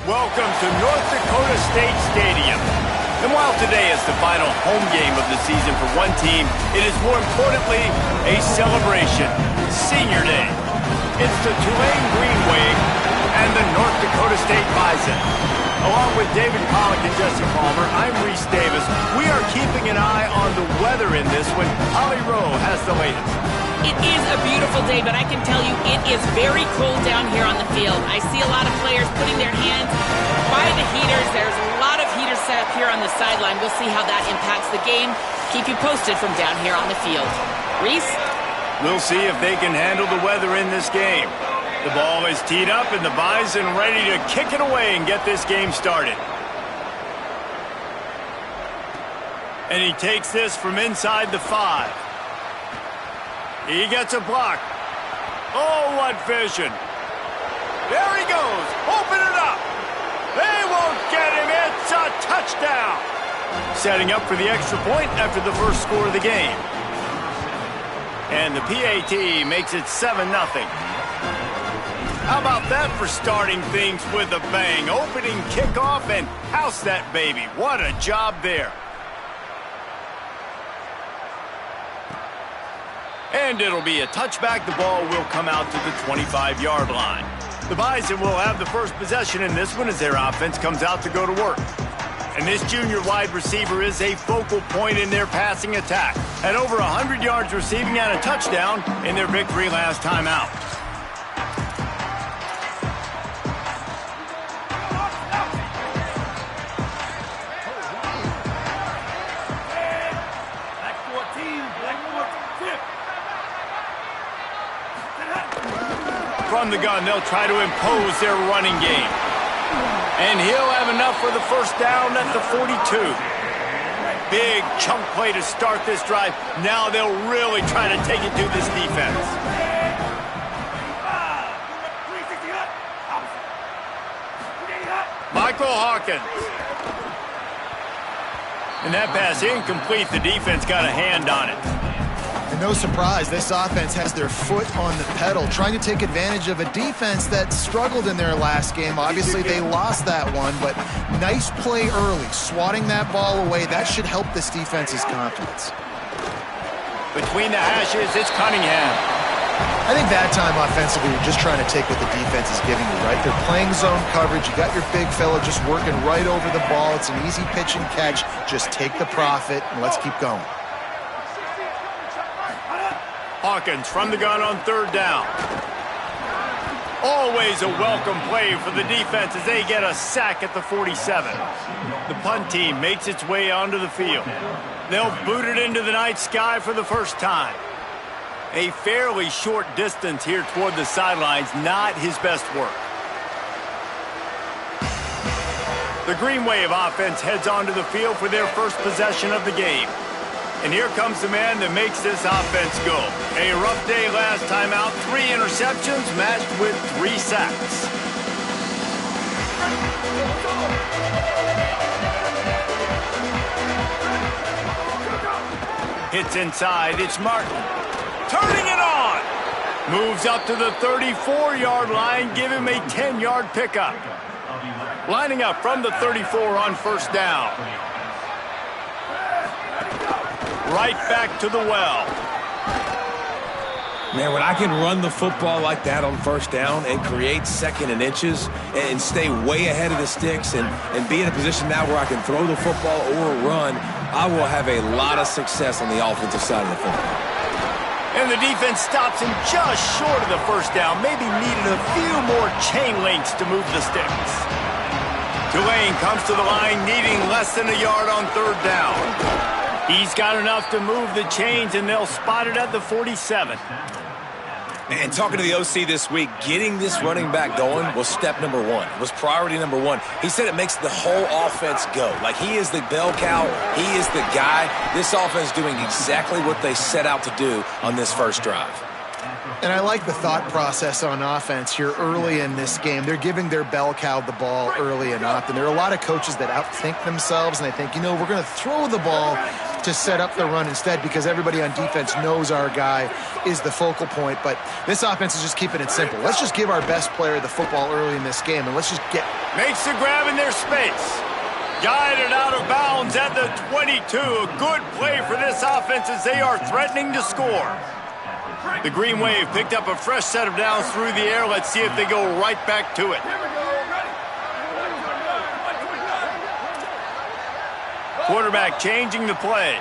Welcome to North Dakota State Stadium. And while today is the final home game of the season for one team, it is more importantly a celebration, Senior Day. It's the Tulane Green Wave and the North Dakota State Bison. Along with David Pollock and Jesse Palmer, I'm Reese Davis. We are keeping an eye on the weather in this one. Holly Rowe has the latest. It is a beautiful day, but I can tell you it is very cold down here on the field. I see a lot of players putting their hands by the heaters. There's a lot of heaters set up here on the sideline. We'll see how that impacts the game. Keep you posted from down here on the field. Reese? We'll see if they can handle the weather in this game. The ball is teed up and the Bison ready to kick it away and get this game started. And he takes this from inside the 5. He gets a block. Oh, what vision. There he goes. Open it up. They won't get him. It's a touchdown. Setting up for the extra point after the first score of the game. And the PAT makes it 7-0. How about that for starting things with a bang? Opening kickoff and house that baby. What a job there. And it'll be a touchback. The ball will come out to the 25-yard line. The Bison will have the first possession in this one as their offense comes out to go to work. And this junior wide receiver is a focal point in their passing attack. At over 100 yards receiving and a touchdown in their victory last time out. From the gun, they'll try to impose their running game. And he'll have enough for the first down at the 42. Big chunk play to start this drive. Now they'll really try to take it to this defense. Michael Hawkins. And that pass incomplete. The defense got a hand on it. And no surprise, this offense has their foot on the pedal, trying to take advantage of a defense that struggled in their last game. Obviously, they lost that one, but nice play early, swatting that ball away. That should help this defense's confidence. Between the hashes, it's Cunningham. I think that time offensively, you're just trying to take what the defense is giving you, right? They're playing zone coverage. You got your big fella just working right over the ball. It's an easy pitch and catch. Just take the profit, and let's keep going. Hawkins from the gun on third down. Always a welcome play for the defense as they get a sack at the 47. The punt team makes its way onto the field. They'll boot it into the night sky for the first time. A fairly short distance here toward the sidelines, not his best work. The Green Wave offense heads onto the field for their first possession of the game. And here comes the man that makes this offense go. A rough day last time out. 3 interceptions matched with 3 sacks. Hits inside. It's Martin. Turning it on. Moves up to the 34-yard line. Give him a 10-yard pickup. Lining up from the 34 on first down. Right back to the well. Man, when I can run the football like that on first down and create second and inches and stay way ahead of the sticks and be in a position now where I can throw the football or run, I will have a lot of success on the offensive side of the football. And the defense stops him just short of the first down. Maybe needed a few more chain links to move the sticks. Tulane comes to the line needing less than a yard on third down. He's got enough to move the chains, and they'll spot it at the 47. And talking to the OC this week, getting this running back going was step number one. It was priority number one. He said it makes the whole offense go. Like, he is the bell cow. He is the guy. This offense is doing exactly what they set out to do on this first drive. And I like the thought process on offense here early in this game. They're giving their bell cow the ball early and often. There are a lot of coaches that outthink themselves, and they think, we're going to throw the ball to set up the run instead because everybody on defense knows our guy is the focal point. But this offense is just keeping it simple. Let's just give our best player the football early in this game, and let's just get... Makes the grab in their space. Guided out of bounds at the 22. A good play for this offense as they are threatening to score. The Green Wave picked up a fresh set of downs through the air. Let's see if they go right back to it. Quarterback changing the play.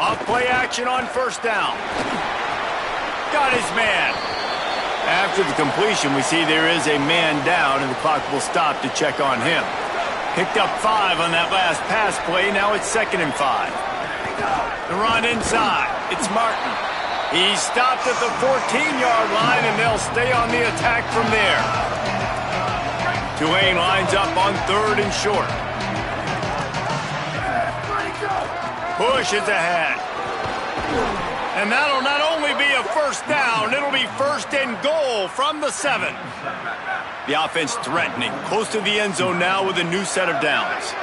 Off play action on first down. Got his man. After the completion, we see there is a man down, and the clock will stop to check on him. Picked up 5 on that last pass play. Now it's 2nd and 5. The run inside. It's Martin. He's stopped at the 14-yard line, and they'll stay on the attack from there. Tulane lines up on 3rd and short. Pushes ahead. And that'll not only be a first down, it'll be 1st and goal from the 7. The offense threatening, close to the end zone now with a new set of downs.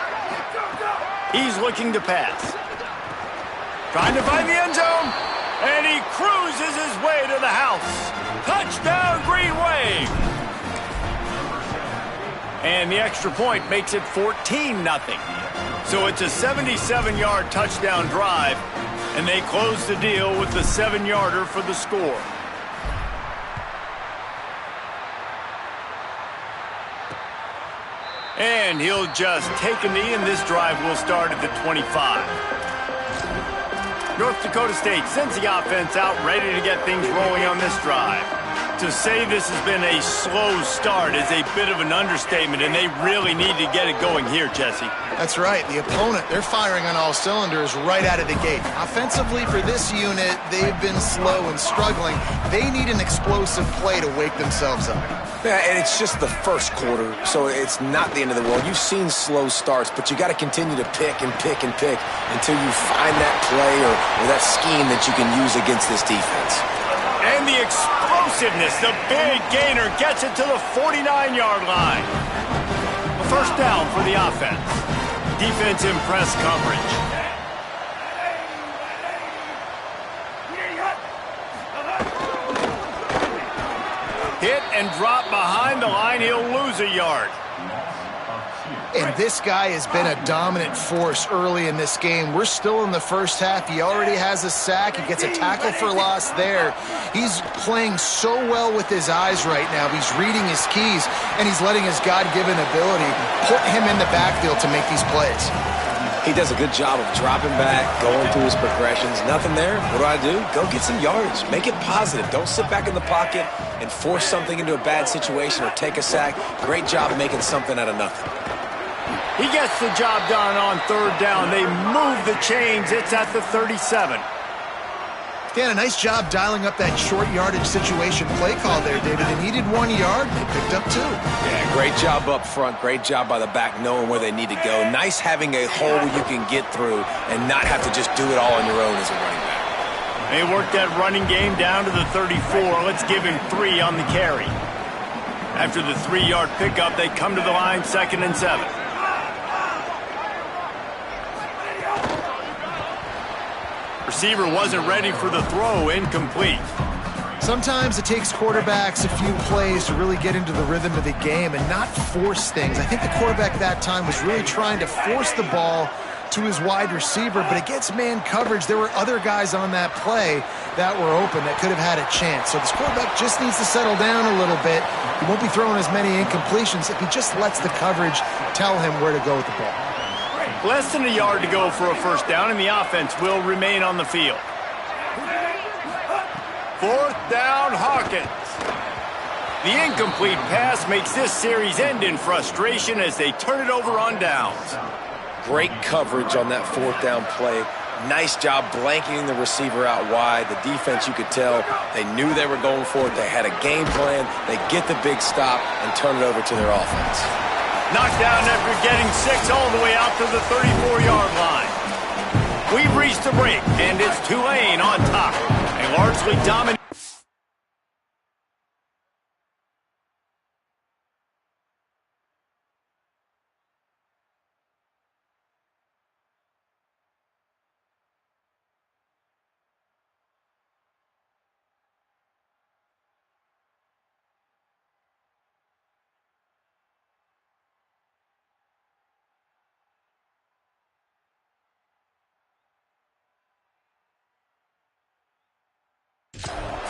He's looking to pass. Trying to find the end zone, and he cruises his way to the house. Touchdown, Green Wave. And the extra point makes it 14-0. So it's a 77-yard touchdown drive, and they close the deal with the 7-yarder for the score. And he'll just take a knee, and this drive will start at the 25. North Dakota State sends the offense out ready to get things rolling on this drive. To say this has been a slow start is a bit of an understatement, and they really need to get it going here, Jesse. That's right. The opponent, they're firing on all cylinders right out of the gate. Offensively, for this unit, they've been slow and struggling. They need an explosive play to wake themselves up. Yeah, and it's just the first quarter, so it's not the end of the world. You've seen slow starts, but you got to continue to pick and pick and pick until you find that play or that scheme that you can use against this defense. And the explosiveness, the big gainer gets it to the 49-yard line. A first down for the offense. Defense in press coverage. Hit and drop behind the line. He'll lose a yard. And this guy has been a dominant force early in this game. We're still in the first half. He already has a sack. He gets a tackle for loss there. He's playing so well with his eyes right now. He's reading his keys, and he's letting his God-given ability put him in the backfield to make these plays. He does a good job of dropping back, going through his progressions. Nothing there. What do? Go get some yards. Make it positive. Don't sit back in the pocket and force something into a bad situation or take a sack. Great job making something out of nothing. He gets the job done on third down. They move the chains. It's at the 37. Dan, a nice job dialing up that short yardage situation play call there, David. They needed 1 yard. They picked up 2. Yeah, great job up front. Great job by the back knowing where they need to go. Nice having a hole you can get through and not have to just do it all on your own as a running back. They worked that running game down to the 34. Let's give him 3 on the carry. After the 3-yard pickup, they come to the line 2nd and 7. Receiver wasn't ready for the throw, incomplete. Sometimes it takes quarterbacks a few plays to really get into the rhythm of the game and not force things. I think the quarterback that time was really trying to force the ball to his wide receiver, but against man coverage, there were other guys on that play that were open that could have had a chance. So this quarterback just needs to settle down a little bit. He won't be throwing as many incompletions if he just lets the coverage tell him where to go with the ball. Less than a yard to go for a first down, and the offense will remain on the field. 4th down, Hawkins. The incomplete pass makes this series end in frustration as they turn it over on downs. Great coverage on that fourth down play. Nice job blanketing the receiver out wide. The defense, you could tell, they knew they were going for it. They had a game plan. They get the big stop and turn it over to their offense. Knocked down after getting 6 all the way out to the 34-yard line. We've reached the break, and it's Tulane on top. A largely dominant.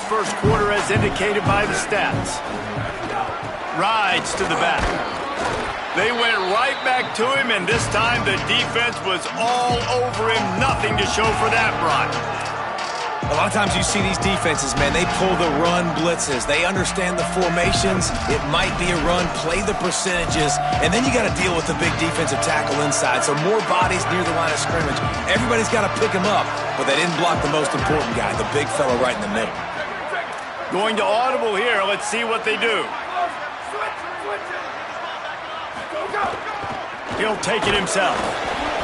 First quarter as indicated by the stats. Rides to the back. They went right back to him, and this time the defense was all over him. Nothing to show for that run. A lot of times you see these defenses, man, they pull the run blitzes. They understand the formations. It might be a run, play the percentages, and then you got to deal with the big defensive tackle inside. So more bodies near the line of scrimmage. Everybody's got to pick him up, but they didn't block the most important guy, the big fella right in the middle. Going to audible here. Let's see what they do. He'll take it himself.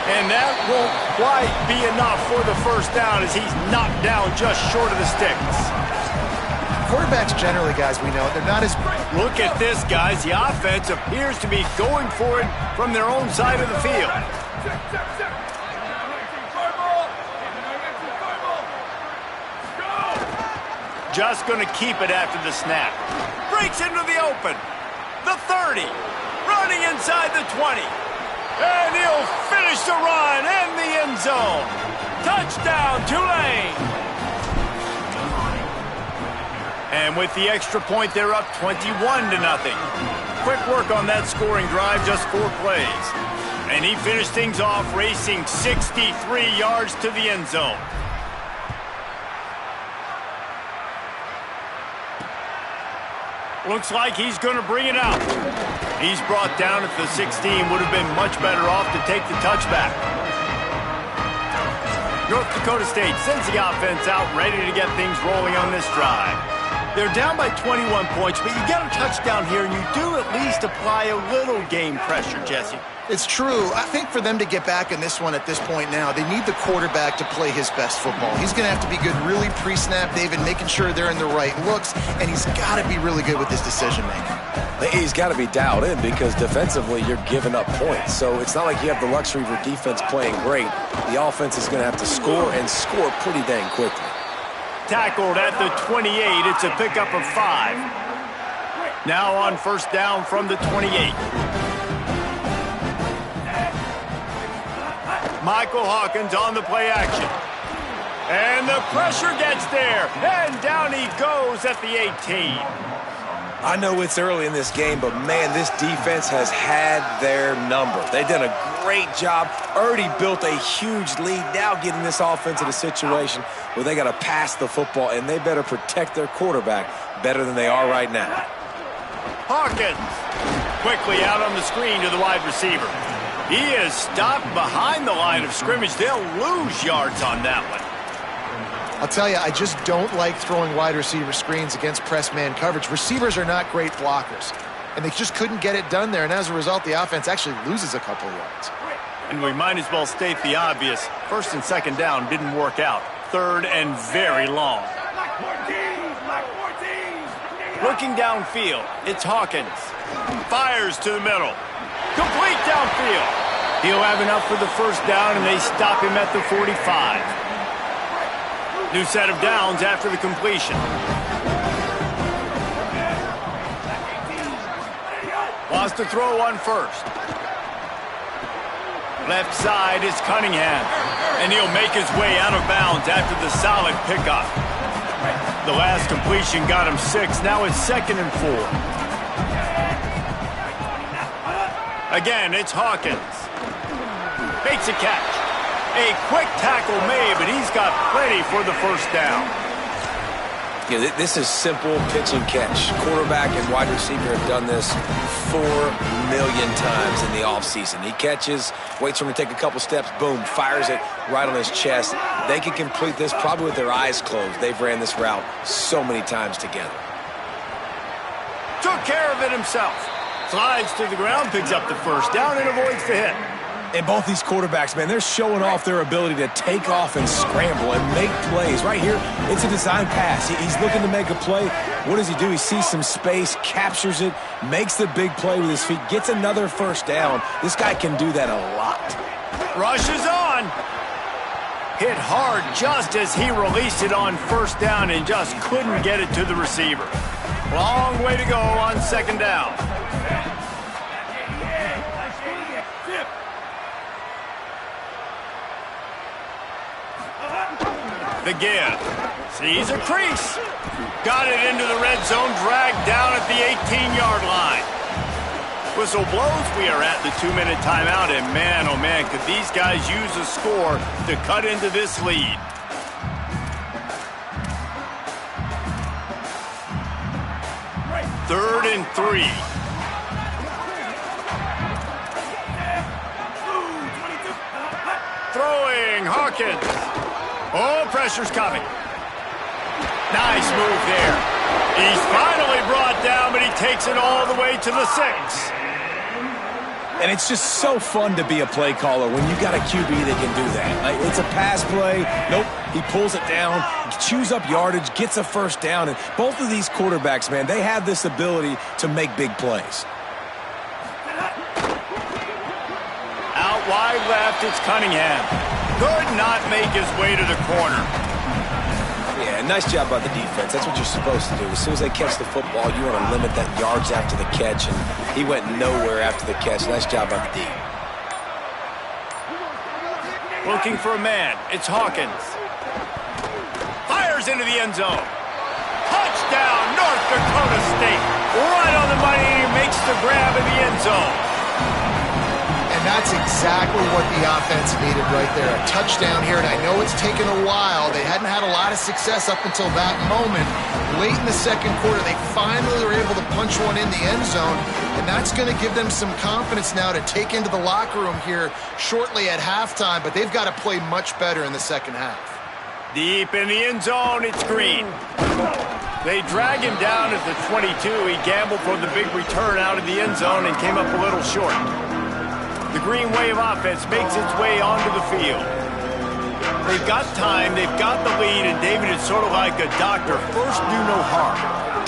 And that won't quite be enough for the first down as he's knocked down just short of the sticks. Quarterbacks generally, guys, we know, they're not as... Look at this, guys. The offense appears to be going for it from their own side of the field. Just going to keep it after the snap. Breaks into the open. The 30. Running inside the 20. And he'll finish the run in the end zone. Touchdown, Tulane. And with the extra point, they're up 21-0. Quick work on that scoring drive, just 4 plays. And he finished things off racing 63 yards to the end zone. Looks like he's going to bring it out. He's brought down at the 16. Would have been much better off to take the touchback. North Dakota State sends the offense out, ready to get things rolling on this drive. They're down by 21 points, but you get a touchdown here, and you do at least apply a little game pressure, Jesse. It's true. I think for them to get back in this one at this point now, they need the quarterback to play his best football. He's going to have to be good really pre-snap, David, making sure they're in the right looks, and he's got to be really good with his decision-making. He's got to be dialed in because defensively you're giving up points. So it's not like you have the luxury of your defense playing great. The offense is going to have to score and score pretty dang quickly. Tackled at the 28. It's a pickup of 5. Now on first down from the 28. Michael Hawkins on the play action. And the pressure gets there. And down he goes at the 18. I know it's early in this game, but, man, this defense has had their number. They've done a great job, already built a huge lead, now getting this offense in a situation where they got to pass the football, and they better protect their quarterback better than they are right now. Hawkins quickly out on the screen to the wide receiver. He is stopped behind the line of scrimmage. They'll lose yards on that one. I'll tell you, I just don't like throwing wide receiver screens against press man coverage. Receivers are not great blockers, and they just couldn't get it done there, and as a result, the offense actually loses a couple of yards. And we might as well state the obvious. First and second down didn't work out. Third and very long. Looking downfield, it's Hawkins. Fires to the middle. Complete downfield. He'll have enough for the first down, and they stop him at the 45. New set of downs after the completion. Wants to throw on first. Left side is Cunningham. And he'll make his way out of bounds after the solid pickup. The last completion got him 6. Now it's 2nd and 4. Again, it's Hawkins. Makes a catch. A quick tackle made, but he's got plenty for the first down. Yeah, this is simple pitch and catch. Quarterback and wide receiver have done this 4 million times in the offseason. He catches, waits for him to take a couple steps, boom, fires it right on his chest. They can complete this probably with their eyes closed. They've ran this route so many times together. Took care of it himself. Slides to the ground, picks up the first down, and avoids the hit. And both these quarterbacks, man, they're showing off their ability to take off and scramble and make plays. Right here, it's a design pass. He's looking to make a play. What does he do? He sees some space, captures it, makes the big play with his feet, gets another first down. This guy can do that a lot. Rushes on. Hit hard just as he released it on first down and just couldn't get it to the receiver. Long way to go on second down. The give. Sees a crease. Got it into the red zone, dragged down at the 18-yard line. Whistle blows. We are at the 2-minute timeout, and man, oh man, could these guys use a score to cut into this lead. Third and 3. Throwing, Hawkins. Oh, pressure's coming. Nice move there. He's finally brought down, but he takes it all the way to the 6. And it's just so fun to be a play caller when you got a QB that can do that. Like, it's a pass play. Nope, he pulls it down, chews up yardage, gets a first down. And both of these quarterbacks, man, they have this ability to make big plays. Out wide left, it's Cunningham. Could not make his way to the corner. Yeah, nice job by the defense. That's what you're supposed to do. As soon as they catch the football, you want to limit that yards after the catch, and he went nowhere after the catch. Nice job by the D. Looking for a man. It's Hawkins. Fires into the end zone. Touchdown, North Dakota State. Right on the money, he makes the grab in the end zone. And that's exactly what the offense needed right there. A touchdown here, and I know it's taken a while. They hadn't had a lot of success up until that moment. Late in the second quarter, they finally were able to punch one in the end zone, and that's going to give them some confidence now to take into the locker room here shortly at halftime, but they've got to play much better in the second half. Deep in the end zone, it's Green. They drag him down at the 22. He gambled for the big return out of the end zone and came up a little short. The Green Wave offense makes its way onto the field. They've got time, they've got the lead, and David is sort of like a doctor. First, do no harm.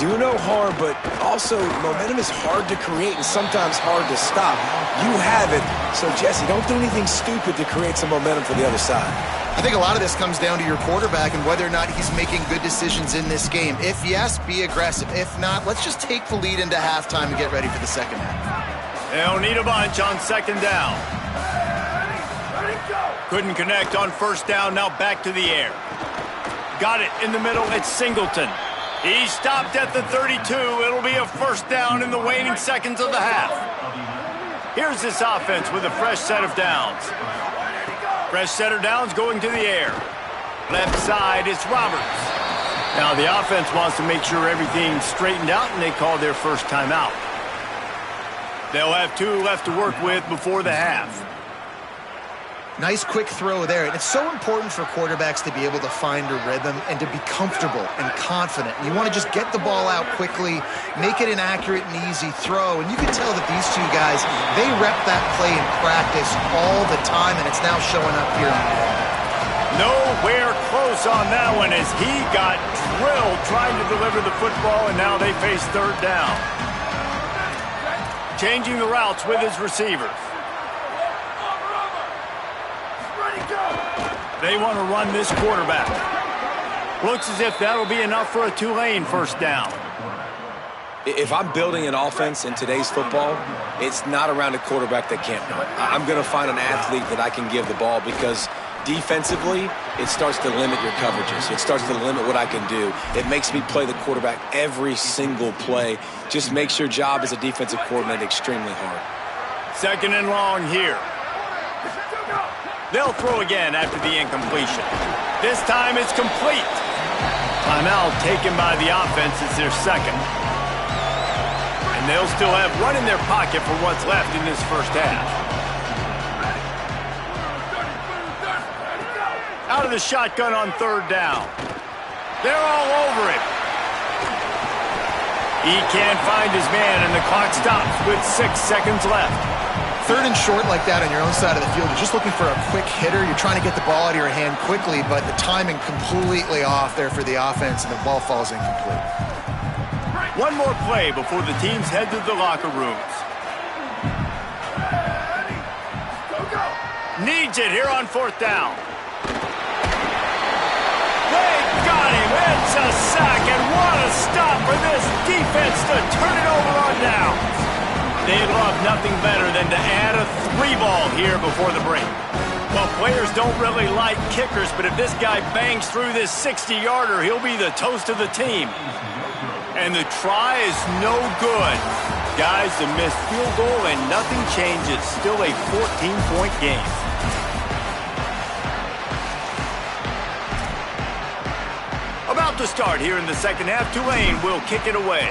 Do no harm, but also momentum is hard to create and sometimes hard to stop. You have it, so Jesse, don't do anything stupid to create some momentum for the other side. I think a lot of this comes down to your quarterback and whether or not he's making good decisions in this game. If yes, be aggressive. If not, let's just take the lead into halftime and get ready for the second half. They'll need a bunch on second down. Couldn't connect on first down, now back to the air. Got it in the middle, it's Singleton. He stopped at the 32. It'll be a first down in the waning seconds of the half. Here's this offense with a fresh set of downs. Fresh set of downs going to the air. Left side, it's Roberts. Now the offense wants to make sure everything's straightened out, and they call their first timeout. They'll have 2 left to work with before the half. Nice quick throw there. And it's so important for quarterbacks to be able to find a rhythm and to be comfortable and confident. You want to just get the ball out quickly, make it an accurate and easy throw. And you can tell that these two guys, they rep that play in practice all the time, and it's now showing up here. Nowhere close on that one as he got drilled trying to deliver the football, and now they face third down. Changing the routes with his receivers. They want to run this quarterback. Looks as if that'll be enough for a Tulane first down. If I'm building an offense in today's football, it's not around a quarterback that can't run. I'm going to find an athlete that I can give the ball because defensively, it starts to limit your coverages. It starts to limit what I can do. It makes me play the quarterback every single play. Just makes your job as a defensive coordinator extremely hard. Second and long here. They'll throw again after the incompletion. This time it's complete. Timeout taken by the offense as their second. And they'll still have one in their pocket for what's left in this first half. Out of the shotgun on third down. They're all over him. He can't find his man, and the clock stops with 6 seconds left. Third and short like that on your own side of the field, you're just looking for a quick hitter. You're trying to get the ball out of your hand quickly, but the timing completely off there for the offense, and the ball falls incomplete. One more play before the teams head to the locker rooms. Needs it here on fourth down. They got him. It's a sack, and what a stop for this defense to turn it over on down. They'd love nothing better than to add a 3-ball here before the break. Well, players don't really like kickers, but if this guy bangs through this 60-yarder, he'll be the toast of the team. And the try is no good. Guys, a missed field goal and nothing changes. Still a 14-point game. About to start here in the second half, Tulane will kick it away.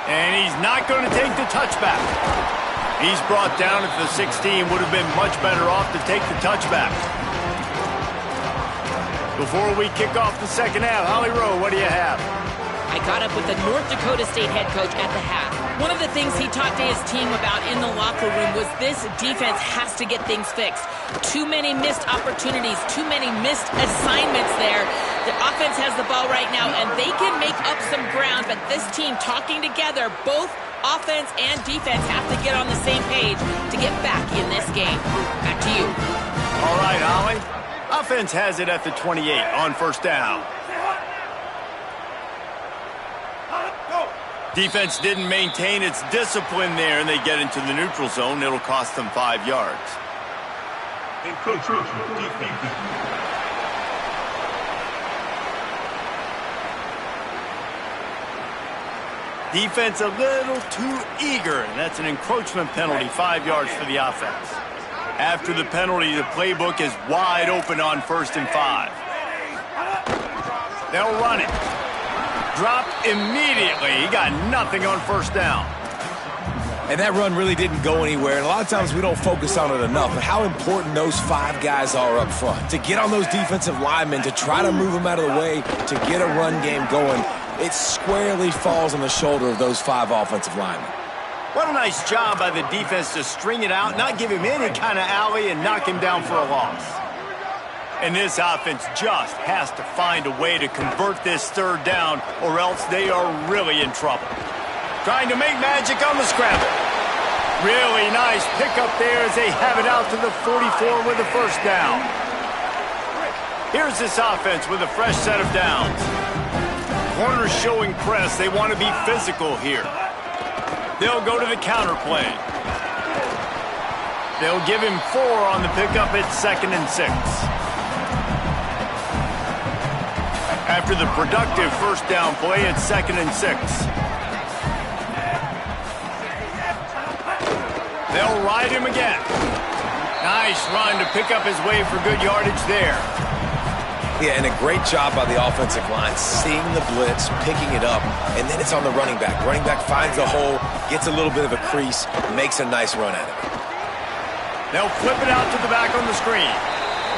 And he's not going to take the touchback. He's brought down at the 16. Would have been much better off to take the touchback. Before we kick off the second half, Holly Rowe, what do you have? I caught up with the North Dakota State head coach at the half. One of the things he talked to his team about in the locker room was this defense has to get things fixed. Too many missed opportunities, too many missed assignments there. The offense has the ball right now, and they can make up some ground, but this team talking together, both offense and defense have to get on the same page to get back in this game. Back to you. All right, Holly. Offense has it at the 28 on first down. Defense didn't maintain its discipline there, and they get into the neutral zone. It'll cost them 5 yards. Defense a little too eager, and that's an encroachment penalty, 5 yards for the offense. After the penalty, the playbook is wide open on 1st and 5. They'll run it. Dropped immediately. He got nothing on first down. And that run really didn't go anywhere. And a lot of times we don't focus on it enough. But how important those 5 guys are up front. To get on those defensive linemen, to try to move them out of the way, to get a run game going, it squarely falls on the shoulder of those 5 offensive linemen. What a nice job by the defense to string it out, not give him any kind of alley, and knock him down for a loss. And this offense just has to find a way to convert this third down, or else they are really in trouble. Trying to make magic on the scramble. Really nice pickup there as they have it out to the 44 with the first down. Here's this offense with a fresh set of downs. Corners showing press. They want to be physical here. They'll go to the counter play. They'll give him 4 on the pickup at 2nd and 6. After the productive first down play at 2nd and 6. They'll ride him again. Nice run to pick up his way for good yardage there. Yeah, and a great job by the offensive line, seeing the blitz, picking it up, and then it's on the running back. Running back finds the hole, gets a little bit of a crease, makes a nice run at it. They'll flip it out to the back on the screen.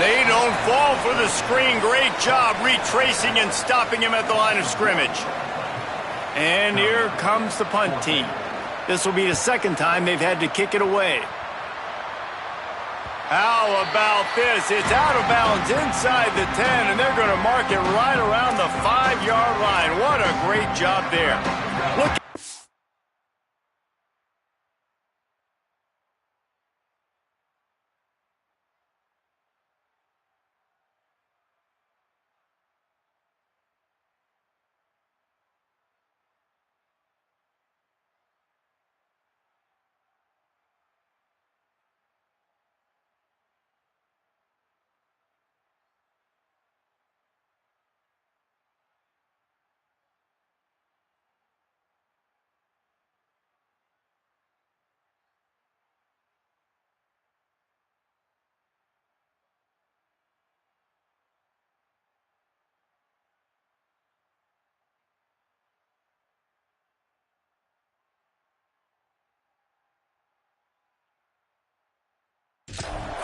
They don't fall for the screen. Great job retracing and stopping him at the line of scrimmage. And here comes the punt team. This will be the second time they've had to kick it away. How about this? It's out of bounds inside the 10, and they're going to mark it right around the 5-yard line. What a great job there. Look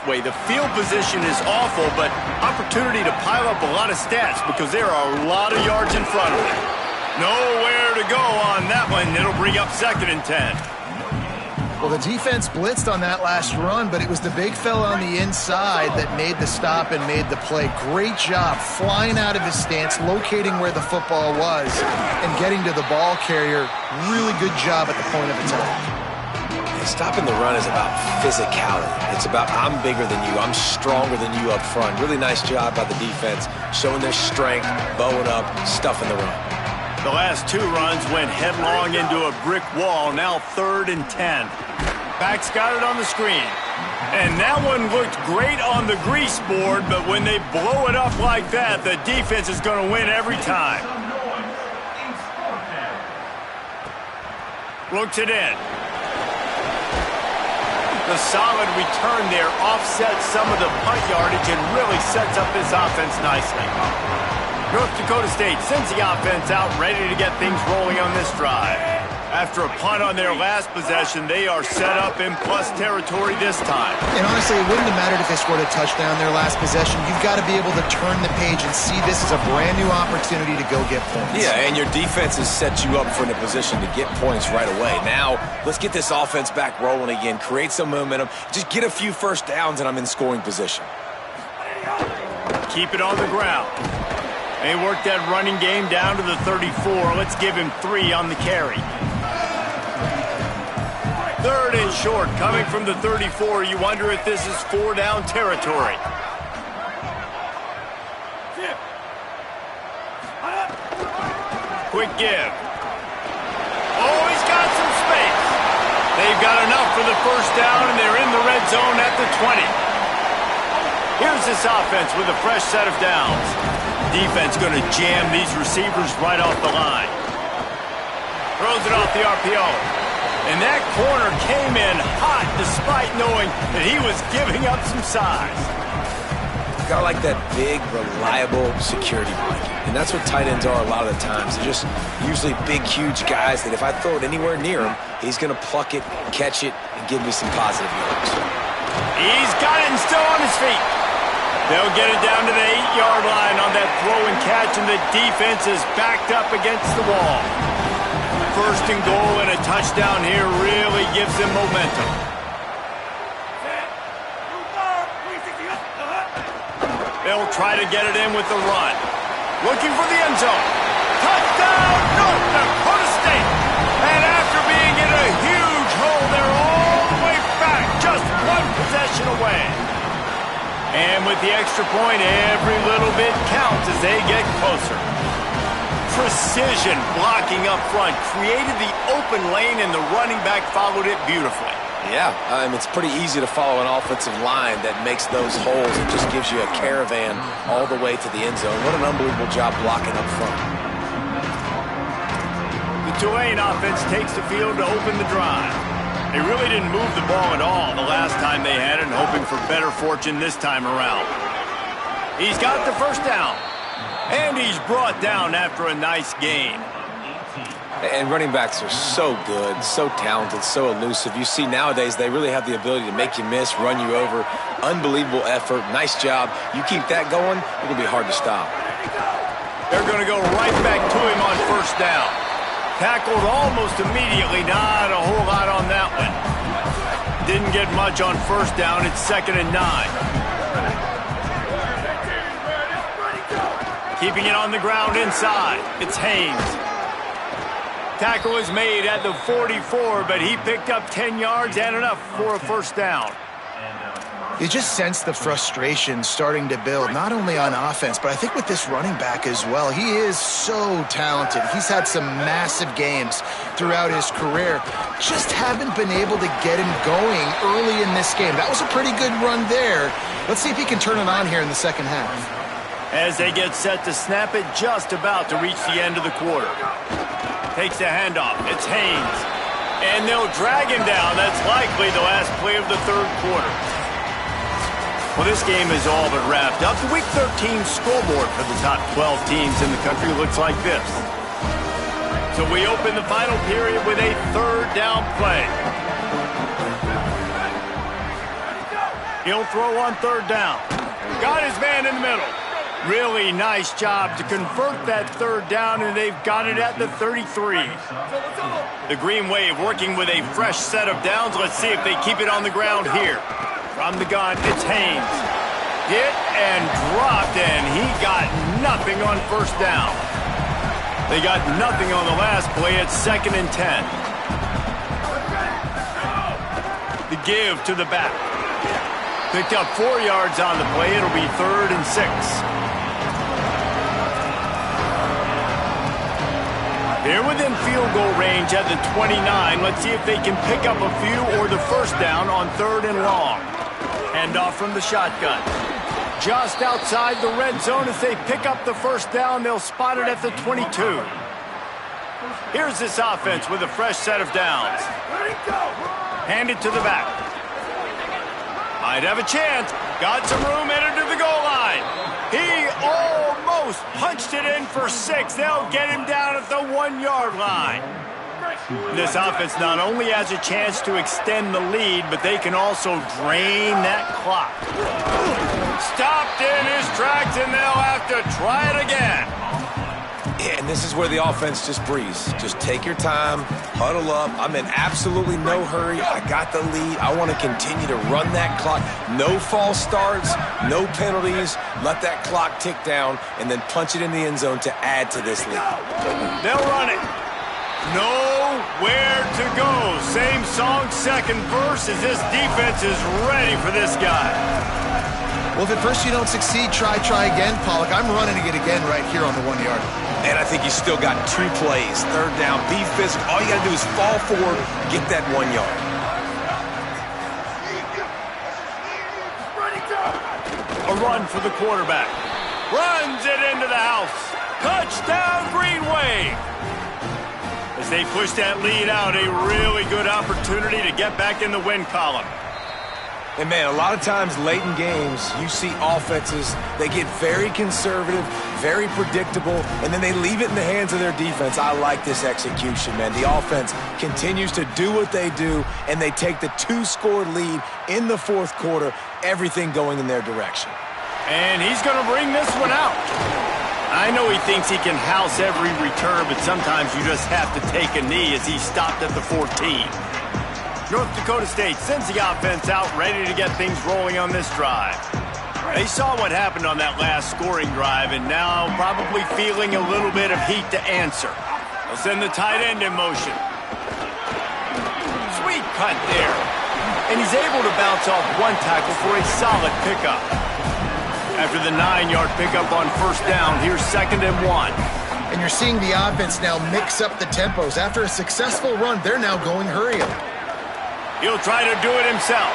way. The field position is awful, but opportunity to pile up a lot of stats because there are a lot of yards in front of them. Nowhere to go on that one. It'll bring up 2nd and 10. Well, the defense blitzed on that last run, but it was the big fella on the inside that made the stop and made the play. Great job flying out of his stance, locating where the football was, and getting to the ball carrier. Really good job at the point of attack. Stopping the run is about physicality. It's about I'm bigger than you, I'm stronger than you up front. Really nice job by the defense, showing their strength, bowing up, stuffing the run. The last 2 runs went headlong into a brick wall. Now 3rd and 10. Backs got it on the screen. And that one looked great on the grease board, but when they blow it up like that, the defense is going to win every time. Looks it in. The solid return there offsets some of the punt yardage and really sets up this offense nicely. North Dakota State sends the offense out, ready to get things rolling on this drive. After a punt on their last possession, they are set up in plus territory this time. And honestly, it wouldn't have mattered if they scored a touchdown their last possession. You've got to be able to turn the page and see this as a brand new opportunity to go get points. Yeah, and your defense has set you up for in a position to get points right away. Now, let's get this offense back rolling again, create some momentum, just get a few first downs, and I'm in scoring position. Keep it on the ground. They work that running game down to the 34. Let's give him 3 on the carry. 3rd and short, coming from the 34. You wonder if this is 4-down territory. Quick give. Oh, he's got some space. They've got enough for the first down, and they're in the red zone at the 20. Here's this offense with a fresh set of downs. Defense going to jam these receivers right off the line. Throws it off the RPO. And that corner came in hot despite knowing that he was giving up some size. Got like that big, reliable security blanket. And that's what tight ends are a lot of the times. They're just usually big, huge guys that if I throw it anywhere near him, he's going to pluck it, catch it, and give me some positive yards. He's got it and still on his feet. They'll get it down to the 8-yard line on that throw and catch, and the defense is backed up against the wall. 1st and goal and a touchdown here really gives them momentum. They'll try to get it in with the run. Looking for the end zone. Touchdown, North Dakota State! And after being in a huge hole, they're all the way back, just 1 possession away. And with the extra point, every little bit counts as they get closer. Precision blocking up front created the open lane, and the running back followed it beautifully. Yeah, it's pretty easy to follow an offensive line that makes those holes and just gives you a caravan all the way to the end zone. What an unbelievable job blocking up front. The Tulane offense takes the field to open the drive. They really didn't move the ball at all the last time they had it, and hoping for better fortune this time around. He's got the first down, and he's brought down after a nice gain. And running backs are so good, so talented, so elusive. You see nowadays they really have the ability to make you miss, run you over. Unbelievable effort, nice job. You keep that going, it'll be hard to stop. They're going to go right back to him on first down. Tackled almost immediately, not a whole lot on that one. Didn't get much on first down, it's 2nd and 9. Keeping it on the ground inside, it's Haynes. Tackle is made at the 44, but he picked up 10 yards and enough for a first down. You just sense the frustration starting to build, not only on offense, but I think with this running back as well. He is so talented. He's had some massive games throughout his career. Just haven't been able to get him going early in this game. That was a pretty good run there. Let's see if he can turn it on here in the second half. As they get set to snap it, just about to reach the end of the quarter. Takes the handoff. It's Haynes. And they'll drag him down. That's likely the last play of the third quarter. Well, this game is all but wrapped up. The Week 13 scoreboard for the top 12 teams in the country looks like this. So we open the final period with a 3rd down play. He'll throw on third down. Got his man in the middle. Really nice job to convert that third down, and they've got it at the 33. The Green Wave working with a fresh set of downs. Let's see if they keep it on the ground here. From the gun, it's Haynes. Hit and dropped, and he got nothing on first down. They got nothing on the last play. It's 2nd and 10. The give to the back. Picked up 4 yards on the play. It'll be 3rd and 6. They're within field goal range at the 29. Let's see if they can pick up a few or the first down on 3rd and long. Hand off from the shotgun. Just outside the red zone as they pick up the first down. They'll spot it at the 22. Here's this offense with a fresh set of downs. Hand it to the back. Might have a chance. Got some room, headed to the goal line. He almost punched it in for 6. They'll get him down at the 1-yard line. This offense not only has a chance to extend the lead, but they can also drain that clock. Stopped in his tracks, and they'll have to try it again. Yeah, and this is where the offense just breathes. Just take your time, huddle up. I'm in absolutely no hurry. I got the lead. I want to continue to run that clock. No false starts, no penalties. Let that clock tick down, and then punch it in the end zone to add to this lead. They'll run it. Nowhere to go. Same song, second verse, as this defense is ready for this guy. Well, if at first you don't succeed, try again, Pollock. I'm running it again right here on the 1-yard. And I think you still got 2 plays. Third down, be physical. All you got to do is fall forward, get that 1 yard. A run for the quarterback. Runs it into the house. Touchdown, Green Wave. As they push that lead out, a really good opportunity to get back in the win column. And, man, a lot of times late in games, you see offenses, they get very conservative, very predictable, and then they leave it in the hands of their defense. I like this execution, man. The offense continues to do what they do, and they take the 2-score lead in the 4th quarter, everything going in their direction. And he's going to bring this one out. I know he thinks he can house every return, but sometimes you just have to take a knee as he stopped at the 14. North Dakota State sends the offense out, ready to get things rolling on this drive. They saw what happened on that last scoring drive, and now probably feeling a little bit of heat to answer. They'll send the tight end in motion. Sweet cut there. And he's able to bounce off 1 tackle for a solid pickup. After the 9-yard pickup on first down, here's 2nd and 1. And you're seeing the offense now mix up the tempos. After a successful run, they're now going hurry up. He'll try to do it himself.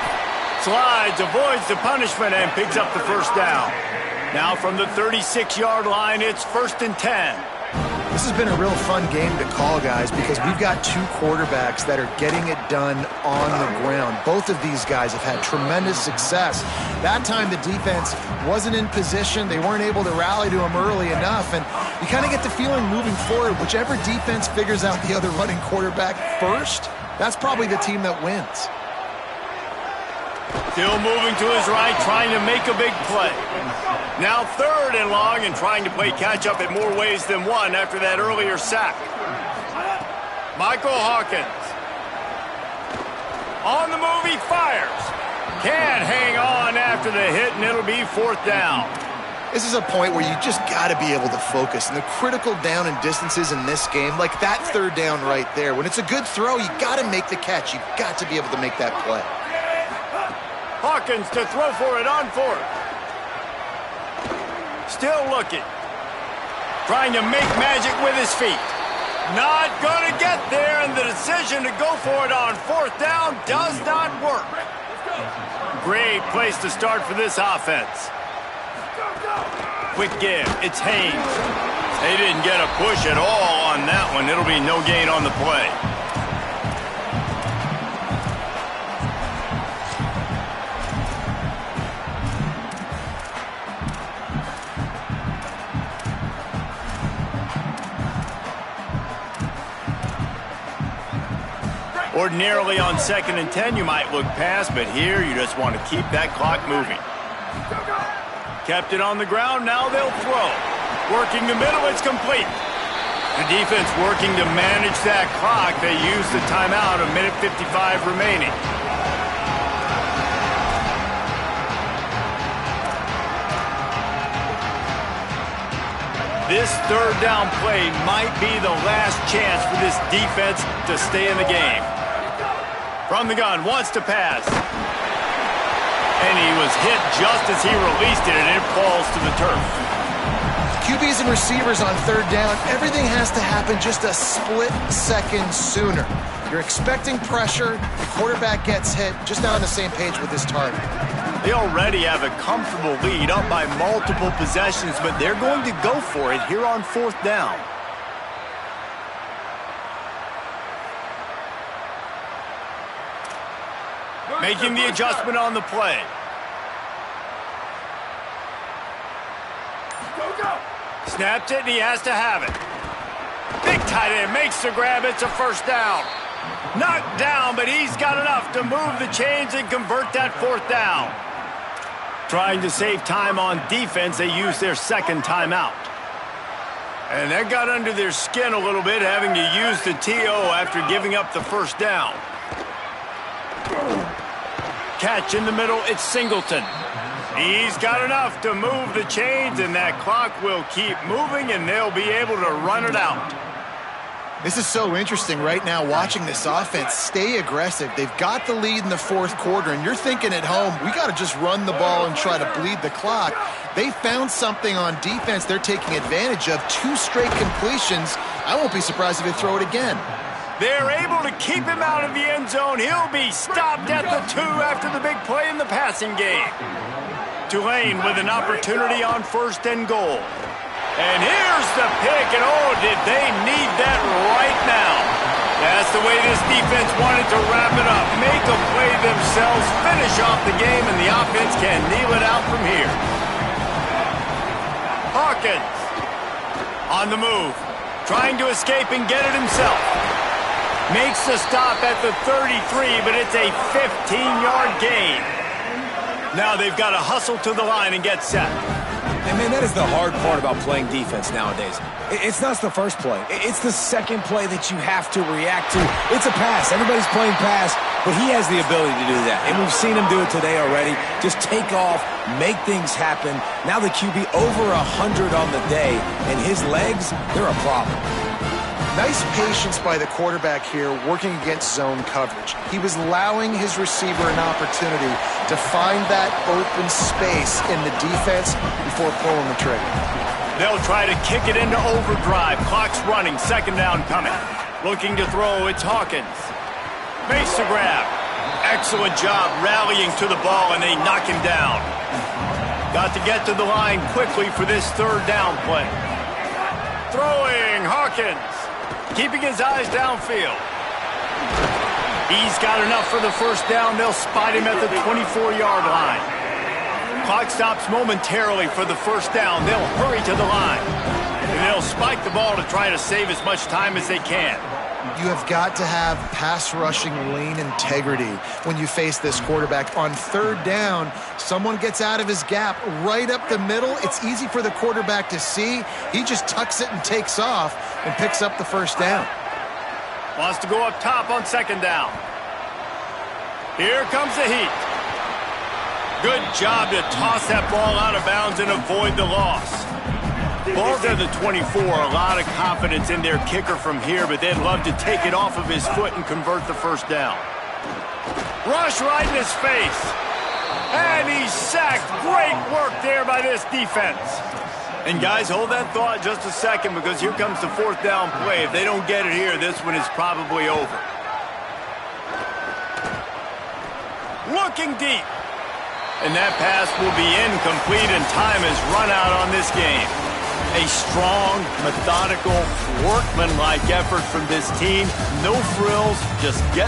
Slides, avoids the punishment, and picks up the first down. Now from the 36-yard line, it's 1st and 10. This has been a real fun game to call, guys, because we've got 2 quarterbacks that are getting it done on the ground. Both of these guys have had tremendous success. That time the defense wasn't in position. They weren't able to rally to him early enough, and you kind of get the feeling moving forward, whichever defense figures out the other running quarterback first, that's probably the team that wins. Still moving to his right, trying to make a big play. Now 3rd and long and trying to play catch-up in more ways than one after that earlier sack. Michael Hawkins. On the move, he fires. Can't hang on after the hit, and it'll be 4th down. This is a point where you just got to be able to focus. And the critical down and distances in this game, like that 3rd down right there, when it's a good throw, you got to make the catch. You got to be able to make that play. Hawkins to throw for it on 4th. Still looking. Trying to make magic with his feet. Not going to get there, and the decision to go for it on 4th down does not work. Great place to start for this offense. Quick give. It's Haynes. They didn't get a push at all on that one. It'll be no gain on the play. Ordinarily on 2nd and 10, you might look past, but here you just want to keep that clock moving. Kept it on the ground, now they'll throw. Working the middle, it's complete. The defense working to manage that clock. They use the timeout, 1:55 remaining. This third down play might be the last chance for this defense to stay in the game. From the gun, wants to pass. And he was hit just as he released it, and it falls to the turf. QBs and receivers on third down, everything has to happen just a split second sooner. You're expecting pressure, the quarterback gets hit, just not on the same page with his target. They already have a comfortable lead, up by multiple possessions, but they're going to go for it here on 4th down. Making the adjustment on the play. Snapped it, and he has to have it. Big tight end makes the grab. It's a first down. Knocked down, but he's got enough to move the chains and convert that 4th down. Trying to save time on defense, they use their 2nd timeout. And that got under their skin a little bit, having to use the TO after giving up the first down. Catch in the middle, it's Singleton. He's got enough to move the chains, and that clock will keep moving, and they'll be able to run it out. This is so interesting right now, watching this offense stay aggressive. They've got the lead in the 4th quarter, and you're thinking at home, we got to just run the ball and try to bleed the clock. They found something on defense they're taking advantage of. 2 straight completions. I won't be surprised if they throw it again. They're able to keep him out of the end zone. He'll be stopped at the 2 after the big play in the passing game. Tulane with an opportunity on 1st and goal. And here's the pick, and oh, did they need that right now. That's the way this defense wanted to wrap it up. Make a play themselves, finish off the game, and the offense can kneel it out from here. Hawkins on the move, trying to escape and get it himself. Makes the stop at the 33, but it's a 15-yard gain. Now they've got to hustle to the line and get set. And, man, that is the hard part about playing defense nowadays. It's not the first play. It's the second play that you have to react to. It's a pass. Everybody's playing pass, but he has the ability to do that. And we've seen him do it today already. Just take off, make things happen. Now the QB over 100 on the day, and his legs, they're a problem. Nice patience by the quarterback here, working against zone coverage. He was allowing his receiver an opportunity to find that open space in the defense before pulling the trigger. They'll try to kick it into overdrive. Clock's running, 2nd down coming. Looking to throw, it's Hawkins. Makes the grab. Excellent job rallying to the ball, and they knock him down. Got to get to the line quickly for this 3rd down play. Throwing, Hawkins. Keeping his eyes downfield. He's got enough for the first down. They'll spot him at the 24-yard line. Clock stops momentarily for the first down. They'll hurry to the line. And they'll spike the ball to try to save as much time as they can. You have got to have pass rushing lane integrity when you face this quarterback. On 3rd down, someone gets out of his gap right up the middle. It's easy for the quarterback to see. He just tucks it and takes off and picks up the first down. Wants to go up top on 2nd down. Here comes the heat. Good job to toss that ball out of bounds and avoid the loss. Ball's at the 24, a lot of confidence in their kicker from here, but they'd love to take it off of his foot and convert the first down. Rush right in his face. And he's sacked. Great work there by this defense. And guys, hold that thought just a second, because here comes the 4th down play. If they don't get it here, this one is probably over. Looking deep. And that pass will be incomplete, and time has run out on this game. A strong, methodical, workmanlike effort from this team. No frills, just get